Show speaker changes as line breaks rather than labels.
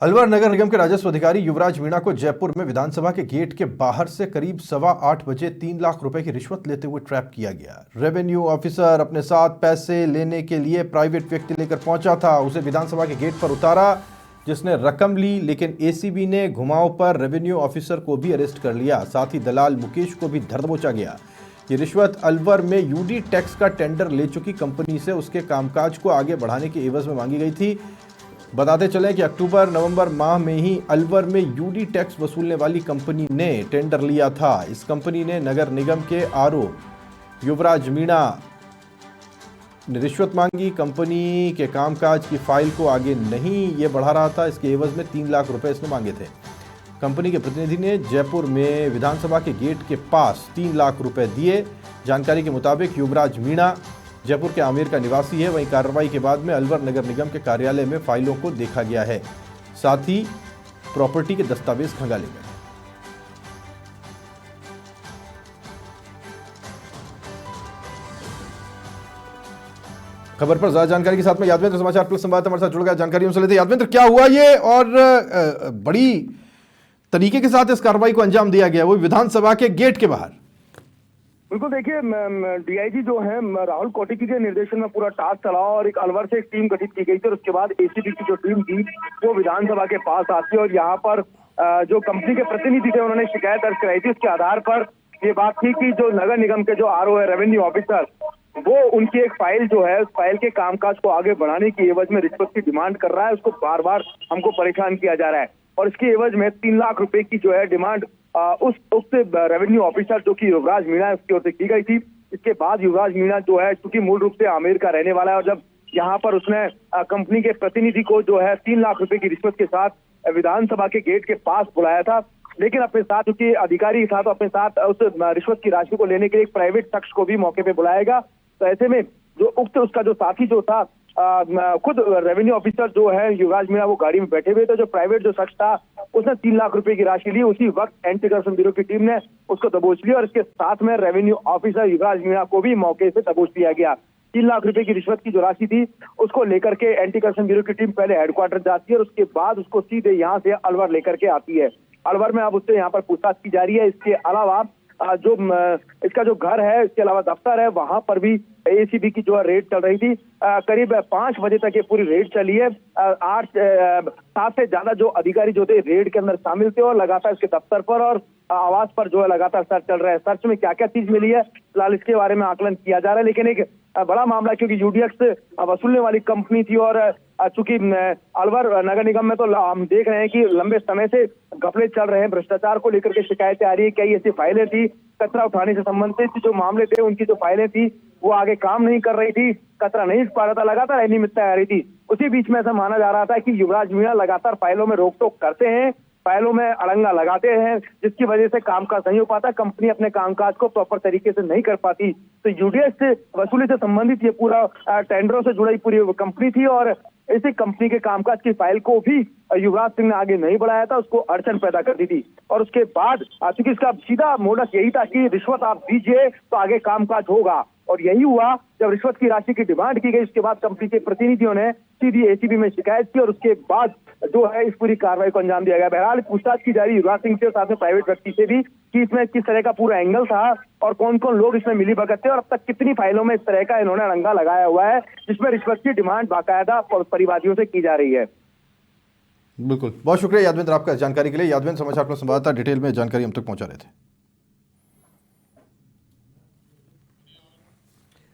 अलवर नगर निगम के राजस्व अधिकारी युवराज मीणा को जयपुर में विधानसभा के गेट के बाहर से करीब 8:15 बजे 3 लाख रुपए की रिश्वत लेते हुए ट्रैप किया गया। रेवेन्यू ऑफिसर अपने साथ पैसे लेने के लिए प्राइवेट व्यक्ति लेकर पहुंचा था, उसे विधानसभा के गेट पर उतारा, जिसने रकम ली, लेकिन एसीबी ने घुमाव पर रेवेन्यू ऑफिसर को भी अरेस्ट कर लिया। साथ ही दलाल मुकेश को भी धर दबोचा गया। ये रिश्वत अलवर में यूडी टैक्स का टेंडर ले चुकी कंपनी से उसके कामकाज को आगे बढ़ाने के एवज में मांगी गई थी। बताते चलें कि अक्टूबर नवंबर माह में ही अलवर में यूडी टैक्स वसूलने वाली कंपनी ने टेंडर लिया था। इस कंपनी ने नगर निगम के आरओ युवराज मीणा ने रिश्वत मांगी। कंपनी के कामकाज की फाइल को आगे नहीं ये बढ़ा रहा था, इसके एवज में 3 लाख रुपए इसने मांगे थे। कंपनी के प्रतिनिधि ने जयपुर में विधानसभा के गेट के पास 3 लाख रुपए दिए। जानकारी के मुताबिक युवराज मीणा जयपुर के आमेर का निवासी है। वहीं कार्रवाई के बाद में अलवर नगर निगम के कार्यालय में फाइलों को देखा गया है, साथ ही प्रॉपर्टी के दस्तावेज खंगाले गए। खबर पर ज्यादा जानकारी के साथ में यादवेंद्र समाचार प्लस संवाददाता हमारे साथ जुड़ गया। जानकारी उनसे लेते हैं। यादवेंद्र, क्या हुआ ये और बड़ी तरीके के साथ इस कार्रवाई को अंजाम दिया गया, वो विधानसभा के गेट के बाहर?
बिल्कुल, देखिए डीआईजी जो है राहुल कोटिकी के निर्देशन में पूरा टास्क चला और एक अलवर से एक टीम गठित की गई थी और उसके बाद एसीबी की जो टीम थी वो विधानसभा के पास आती है और यहाँ पर जो कंपनी के प्रतिनिधि थे उन्होंने शिकायत दर्ज कराई थी। उसके आधार पर ये बात थी कि जो नगर निगम के जो आरओ है रेवेन्यू ऑफिसर, वो उनकी एक फाइल जो है उस फाइल के कामकाज को आगे बढ़ाने की एवज में रिश्वत की डिमांड कर रहा है। उसको बार बार हमको परेशान किया जा रहा है और इसके एवज में 3 लाख रुपए की जो है डिमांड उस रेवेन्यू ऑफिसर जो कि युवराज मीणा है उसकी ओर से की गई थी। इसके बाद युवराज मीणा जो है चूंकि मूल रूप से आमेर का रहने वाला है और जब यहाँ पर उसने कंपनी के प्रतिनिधि को जो है 3 लाख रुपए की रिश्वत के साथ विधानसभा के गेट के पास बुलाया था, लेकिन अपने साथ चूंकि अधिकारी था तो अपने साथ उस रिश्वत की राशि को लेने के लिए एक प्राइवेट शख्स को भी मौके पे बुलाएगा। तो ऐसे में जो उसका जो साथी जो था खुद रेवेन्यू ऑफिसर जो है युवराज मीणा वो गाड़ी में बैठे हुए थे। जो प्राइवेट जो शख्स था उसने 3 लाख रुपए की राशि ली। उसी वक्त एंटी करप्शन ब्यूरो की टीम ने उसको दबोच लिया और इसके साथ में रेवेन्यू ऑफिसर युवराज मीणा को भी मौके से दबोच लिया गया। 3 लाख रुपए की रिश्वत की जो राशि थी उसको लेकर के एंटी करप्शन ब्यूरो की टीम पहले हेडक्वार्टर जाती है और उसके बाद उसको सीधे यहाँ से अलवर लेकर के आती है। अलवर में अब उससे यहाँ पर पूछताछ की जा रही है। इसके अलावा जो इसका जो घर है, इसके अलावा दफ्तर है, वहां पर भी एसीबी की जो है रेड चल रही थी। करीब 5 बजे तक ये पूरी रेड चली है। 7 से ज्यादा जो अधिकारी जो थे रेड के अंदर शामिल थे और लगातार इसके दफ्तर पर और आवास पर जो है लगातार सर्च चल रहा है। सर्च में क्या क्या चीज मिली है फिलहाल इसके बारे में आकलन किया जा रहा है, लेकिन एक बड़ा मामला क्योंकि यूडीएक्स वसूलने वाली कंपनी थी और चूंकि अलवर नगर निगम में तो हम देख रहे हैं कि लंबे समय से घपले चल रहे हैं, भ्रष्टाचार को लेकर के शिकायतें आ रही है। कई ऐसी फाइलें थी कचरा उठाने से संबंधित जो मामले थे, उनकी जो फाइलें थी वो आगे काम नहीं कर रही थी, कचरा नहीं पा रहा था, लगातार अनियमितता आ रही थी। उसी बीच में ऐसा माना जा रहा था कि युवराज मीणा लगातार फाइलों में रोक टोक करते हैं, फाइलों में अड़ंगा लगाते हैं, जिसकी वजह से कामकाज नहीं हो पाता, कंपनी अपने कामकाज को प्रॉपर तरीके से नहीं कर पाती। तो यूडीएक्स से वसूली से संबंधित ये पूरा टेंडरों से जुड़ी पूरी कंपनी थी और इसी कंपनी के कामकाज की फाइल को भी युवराज सिंह ने आगे नहीं बढ़ाया था, उसको अड़चन पैदा कर दी थी। और उसके बाद चूंकि इसका सीधा मोडस यही था कि रिश्वत आप दीजिए तो आगे कामकाज होगा, और यही हुआ। जब रिश्वत की राशि की डिमांड की गई उसके बाद कंपनी के प्रतिनिधियों ने सीधी एसीबी में शिकायत की और उसके बाद जो है इस पूरी कार्रवाई को अंजाम दिया गया। बहरहाल पूछताछ की जा रही युवराज सिंह से और साथ में प्राइवेट व्यक्ति से भी कि इसमें किस तरह का पूरा एंगल था और कौन कौन लोग इसमें मिली भगत थे और अब तक कितनी फाइलों में इस तरह का इन्होंने अड़ंगा लगाया हुआ है जिसमें रिश्वत की डिमांड बाकायदा परिवादियों से की जा रही है।
बिल्कुल, बहुत शुक्रिया यादवेंद्र आपका जानकारी के लिए। यादवेंद्र समाचार प्लस संवाददाता डिटेल में जानकारी हम तक पहुंचा रहे थे।